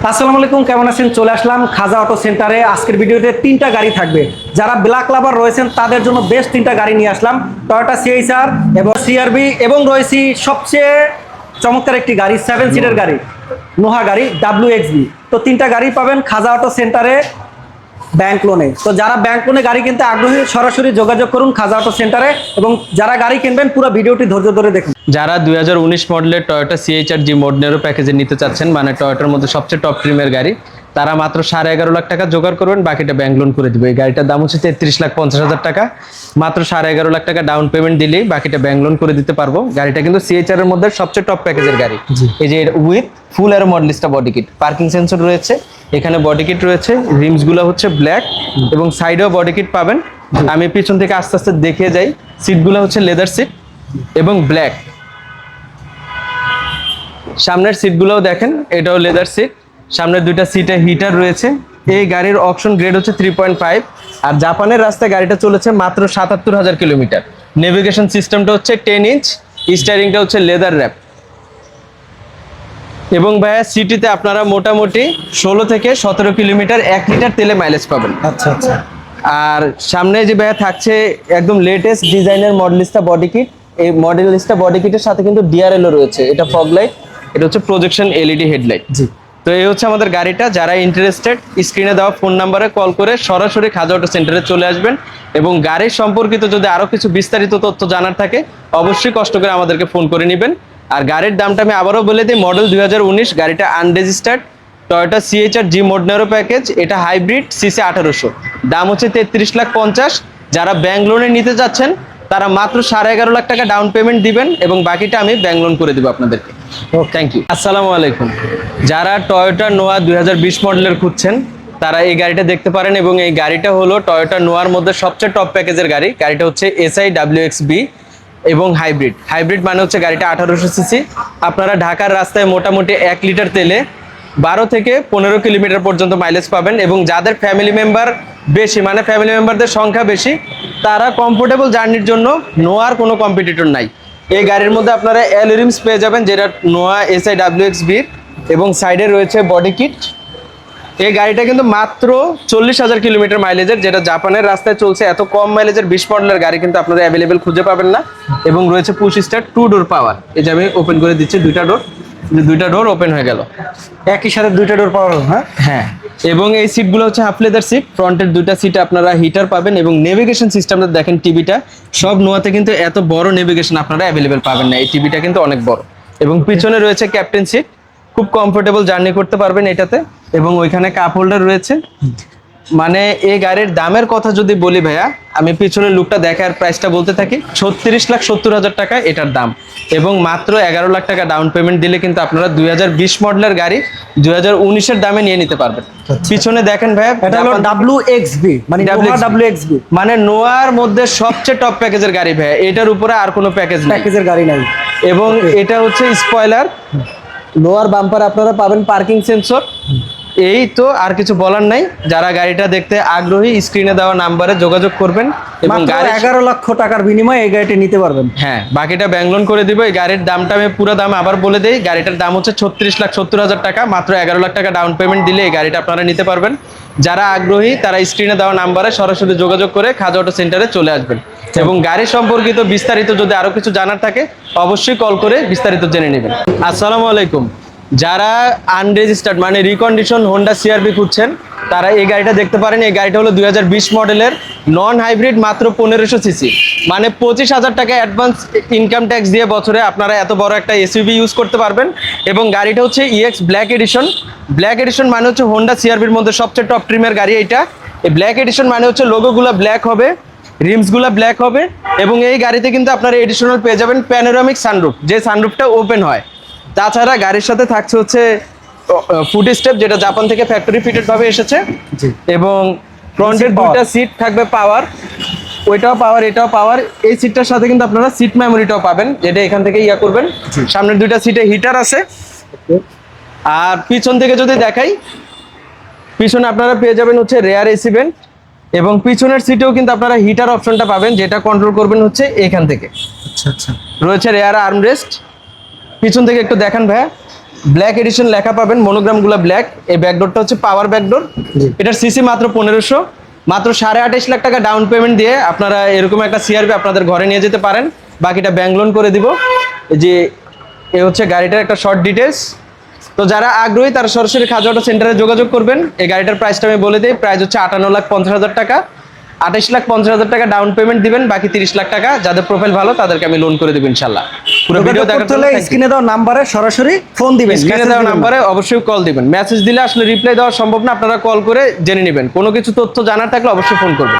আসসালামু আলাইকুম, কেমন আছেন? চলে আসলাম খাজা অটো সেন্টারে। আজকের ভিডিওতে তিনটা গাড়ি থাকবে। যারা ব্ল্যাক লাভার রয়েছেন তাদের জন্য বেস্ট তিনটা গাড়ি নিয়ে আসলাম, টয়োটা সিএইচআর এবং সিআরভি, এবং রয়েছে সবচেয়ে চমৎকার একটি গাড়ি, 7 সিটের গাড়ি, নোহা গাড়ি WXB। তো তিনটা গাড়ি পাবেন খাজা অটো সেন্টারে ব্যাংক লোনে। তো যারা ব্যাংক লোনে গাড়ি কিনতে আগ্রহী সরাসরি যোগাযোগ করুন খাজা অটো সেন্টারে, এবং যারা গাড়ি কিনবেন পুরো ভিডিওটি ধৈর্য ধরে দেখুন। যারা 2019 মডেলের টয়োটা সিএইচআর জি মডেলেরও প্যাকেজে নিতে চাচ্ছেন, মানে টয়োটার মধ্যে সবচেয়ে টপ ট্রিমের গাড়ি, তারা মাত্র 11.5 লাখ টাকা জোগাড় করবেন, বাকিটা ব্যাংক লোন করে দিবে। এই গাড়িটার দাম হচ্ছে 33,50,000 টাকা। মাত্র 11.5 লাখ টাকা ডাউন পেমেন্ট দিলেই বাকিটা ব্যাংক লোন করে দিতে পারবো। গাড়িটা কিন্তু সিএইচআর এর মধ্যে সবচেয়ে টপ প্যাকেজের গাড়ি। এই যে উইথ ফুল এর Modellista body kit, parking sensor রয়েছে, এখানে বডি কিট রয়েছে, রিমস গুলো হচ্ছে ব্ল্যাক এবং সাইডেও বডি কিট পাবেন। আমি পিছন থেকে আস্তে আস্তে দেখিয়ে যাই। সিটগুলো হচ্ছে লেদার সিট এবং ব্ল্যাক। সামনের সিটগুলোও দেখেন, এটাও লেদার সিট। সামনের দুইটা সিটে হিটার রয়েছে। এই গাড়ির অপশন গ্রেড হচ্ছে 3.5। আর জাপানের রাস্তায় গাড়িটা চলেছে মাত্র 77,000 কিলোমিটার। নেভিগেশন সিস্টেমটা হচ্ছে 10 ইঞ্চ, স্টিয়ারিংটা হচ্ছে লেদার র্যাপ। এবং ভাইয়া সিটিতে আপনারা মোটামুটি 16 থেকে 17 কিলোমিটার 1 লিটার তেলে মাইলেজ পাবেন। আচ্ছা আচ্ছা। আর সামনে যে ভাইয়া থাকছে একদম লেটেস্ট ডিজাইনের মডেলিস্টা বডি কিট। এই মডেলিস্টা বডি কিটের সাথে কিন্তু ডিআরএলও রয়েছে। এটা ফগ লাইট, এটা হচ্ছে প্রজেকশন এলইডি হেডলাইট। জি। তো এই হচ্ছে আমাদের গাড়িটা। যারা ইন্টারেস্টেড স্ক্রিনে দেওয়া ফোন নাম্বারে কল করে সরাসরি খাজা অটো সেন্টারে চলে আসবেন, এবং গাড়ির সম্পর্কিত যদি আরো কিছু বিস্তারিত তথ্য জানার থাকে অবশ্যই কষ্ট করে আমাদেরকে ফোন করে নেবেন। আর গাড়ির দামটা আমি আবারও বলে দিই, মডেল 2019, গাড়িটা আনরেজিস্টার্ড, টয়োটা সিএইচআর জি মডেলেরও প্যাকেজ, এটা হাইব্রিড, সিসি 1800, দাম হচ্ছে 33,50,000। যারা ব্যাংক লোনে নিতে যাচ্ছেন তারা মাত্র 11.5 লাখ টাকা ডাউন পেমেন্ট দিবেন, এবং বাকিটা আমি ব্যাংক লোন করে দিব আপনাদেরকে। Thank you. আসসালামু আলাইকুম। যারা টয়োটা নোয়া 2020 মডেলের খুঁজছেন তারা এই গাড়িটা দেখতে পারেন, এবং এই গাড়িটা হলো টয়োটা নোয়ার মধ্যে সবচেয়ে টপ প্যাকেজের গাড়ি। গাড়িটা হচ্ছে এসআই WXB এবং হাইব্রিড। হাইব্রিড মানে হচ্ছে গাড়িটা 1800 সিসি। আপনারা ঢাকার রাস্তায় মোটামুটি 1 লিটার তেলে 12 থেকে 15 কিলোমিটার পর্যন্ত মাইলেজ পাবেন। এবং যাদের ফ্যামিলি মেম্বার বেশি, মানে ফ্যামিলি মেম্বারদের সংখ্যা বেশি, তারা কমফোর্টেবল জার্নির জন্য নোয়ার কোনো কম্পিটিটর নাই। এই গাড়ির মধ্যে আপনারা অ্যালুরিমস পেয়ে যাবেন, যেটা নোয়া এসআই WXB, এবং সাইডে রয়েছে বডি কিট। এই গাড়িটা কিন্তু মাত্র 40,000 কিলোমিটার মাইলেজের, যেটা জাপানের রাস্তায় চলছে। এত কম মাইলেজের 20 মডেলের গাড়ি কিন্তু আপনারা অ্যাভেলেবেল খুঁজে পাবেন না। এবং রয়েছে পুশ স্টার্ট 2 ডোর পাওয়ার। এই যে আমি ওপেন করে দিচ্ছি, দুইটা ডোর ওপেন হয়ে গেল, একই সাথে দুইটা ডোর পাওয়া হবে। হ্যাঁ হ্যাঁ। এবং এই সিটগুলো হচ্ছে হাফ লেদার সিট। ফ্রন্টের দুইটা সিটে আপনারা হিটার পাবেন, এবং নেভিগেশন সিস্টেমটা দেখেন, টিভিটা সব নোয়াতে কিন্তু এত বড় নেভিগেশন আপনারা অ্যাভেলেবেল পাবেন না। এই টিভিটা কিন্তু অনেক বড়। এবং পিছনে রয়েছে ক্যাপ্টেন সিট, খুব কমফোর্টেবল জার্নি করতে পারবেন এটাতে। এবং ওইখানে কাপ হোল্ডার রয়েছে। মানে এই গাড়ির দামের কথা যদি বলি ভাইয়া, আমি পিছনের লুকটা দেখে আর প্রাইসটা বলতে থাকি, 36,70,000 টাকা এটার দাম। এবং মাত্র 11 লাখ টাকা ডাউন পেমেন্ট দিলে কিন্তু আপনারা 2020 মডেলের গাড়ি 2019-এর দামে নিয়ে নিতে পারবেন। পিছনে দেখেন ভাইয়া, এটা হলো WXB, মানে WXB মানে নোয়ার মধ্যে সবচেয়ে টপ প্যাকেজের গাড়ি ভাইয়া। এটার উপরে আর কোনো প্যাকেজের গাড়ি নাই। এবং এটা হচ্ছে স্পয়লার। লোয়ার বাম্পার আপনারা পাবেন, পার্কিং সেন্সর। এই তো, আর কিছু বলার নাই। যারা গাড়িটা দেখতে আগ্রহী স্ক্রিনে দেওয়া নাম্বারে যোগাযোগ করবেন, এবং গাড়ি 11 লক্ষ টাকার বিনিময়ে এই গাড়িটি নিতে পারবেন। হ্যাঁ, বাকিটা ব্যাংক লোন করে দিব। এই গাড়ির দামটা আমি পুরো দাম আবার বলে দেই। গাড়িটার দাম হচ্ছে 36,70,000 টাকা। মাত্র 11 লাখ টাকা ডাউন পেমেন্ট দিলে এই গাড়িটা আপনারা নিতে পারবেন। যারা আগ্রহী তারা স্ক্রিনে দেওয়া নাম্বারে সরাসরি যোগাযোগ করে খাজা অটো সেন্টারে চলে আসবেন, এবং গাড়ি সম্পর্কিত বিস্তারিত যদি আরো কিছু জানার থাকে অবশ্যই কল করে বিস্তারিত জেনে নেবেন। আসসালামু আলাইকুম। যারা আনরেজিস্টার্ড মানে রিকন্ডিশন হোন্ডা সিআরভি খুঁজছেন তারা এই গাড়িটা দেখতে পারেন। এই গাড়িটা হলো 2020 মডেলের নন হাইব্রিড, মাত্র 1500 সিসি, মানে 25,000 টাকা অ্যাডভান্স ইনকাম ট্যাক্স দিয়ে বছরে আপনারা এত বড় একটা এসইউভি ইউজ করতে পারবেন। এবং গাড়িটা হচ্ছে EX black addition. Black addition মানে হচ্ছে হোন্ডা সিআরভির মধ্যে সবচেয়ে টপ ট্রিমের গাড়ি এইটা। এই ব্ল্যাক এডিশন মানে হচ্ছে লোগোগুলো ব্ল্যাক হবে, রিমসগুলো ব্ল্যাক হবে, এবং এই গাড়িতে কিন্তু আপনারা এডিশনাল পেয়ে যাবেন প্যানোরামিক সানরুফ, যে সানরুফটা ওপেন হয়। তাছাড়া গাড়ির সাথে থাকছে হচ্ছে ফুট স্টেপ, যেটা জাপান থেকে ফ্যাক্টরি ফিটেড ভাবে এসেছে। এবং ফ্রন্টের দুইটা সিট থাকবে পাওয়ার, ওইটাও পাওয়ার, এটাও পাওয়ার। এই সিটটার সাথে কিন্তু আপনারা সিট মেমোরিটাও পাবেন, যেটা এখান থেকে ইয়া করবেন। সামনের দুইটা সিটে হিটার আছে। আর পিছন থেকে যদি দেখাই, পিছনে আপনারা পেয়ে যাবেন হচ্ছে রেয়ার এসি ভেন্ট, এবং পিছনের সিটেও কিন্তু আপনারা হিটার অপশনটা পাবেন, যেটা কন্ট্রোল করবেন হচ্ছে এখান থেকে। আচ্ছা আচ্ছা। রয়েছে রেয়ার আর্মরেস্ট। পিছন থেকে একটু দেখান ভাইয়া। ব্ল্যাক এডিশন লেখা পাবেন, মনোগ্রামগুলো ব্ল্যাক। এই ব্যাকডোরটা হচ্ছে পাওয়ার ব্যাকডোর। জি। এটার সিসি মাত্র 1500, মাত্র 28.5 লাখ টাকা ডাউন পেমেন্ট দিয়ে আপনারা এরকম একটা সিআরবি আপনাদের ঘরে নিয়ে যেতে পারেন। বাকিটা ব্যাংক লোন করে দিব। এই যে এ হচ্ছে গাড়িটার একটা শর্ট ডিটেলস। তো যারা আগ্রহী তারা সরাসরি খাজা অটো সেন্টারে যোগাযোগ করবেন। এই গাড়িটার প্রাইসটা আমি বলে দিই, প্রাইস হচ্ছে 58,50,000 টাকা। 28,50,000 টাকা ডাউন পেমেন্ট দিবেন, বাকি 30 লাখ টাকা যাদের প্রোফাইল ভালো তাদেরকে আমি লোন করে দেব ইনশাল্লাহ। পুরো ভিডিও দেখার জন্য স্ক্রিনে দেওয়া নাম্বারে সরাসরি ফোন দিবেন, স্ক্রিনে দেওয়া নাম্বারে অবশ্যই কল দিবেন। মেসেজ দিলে আসলে রিপ্লাই দেওয়া সম্ভব না, আপনারা কল করে জেনে নেবেন। কোনো কিছু তথ্য জানার থাকলে অবশ্যই ফোন করবেন।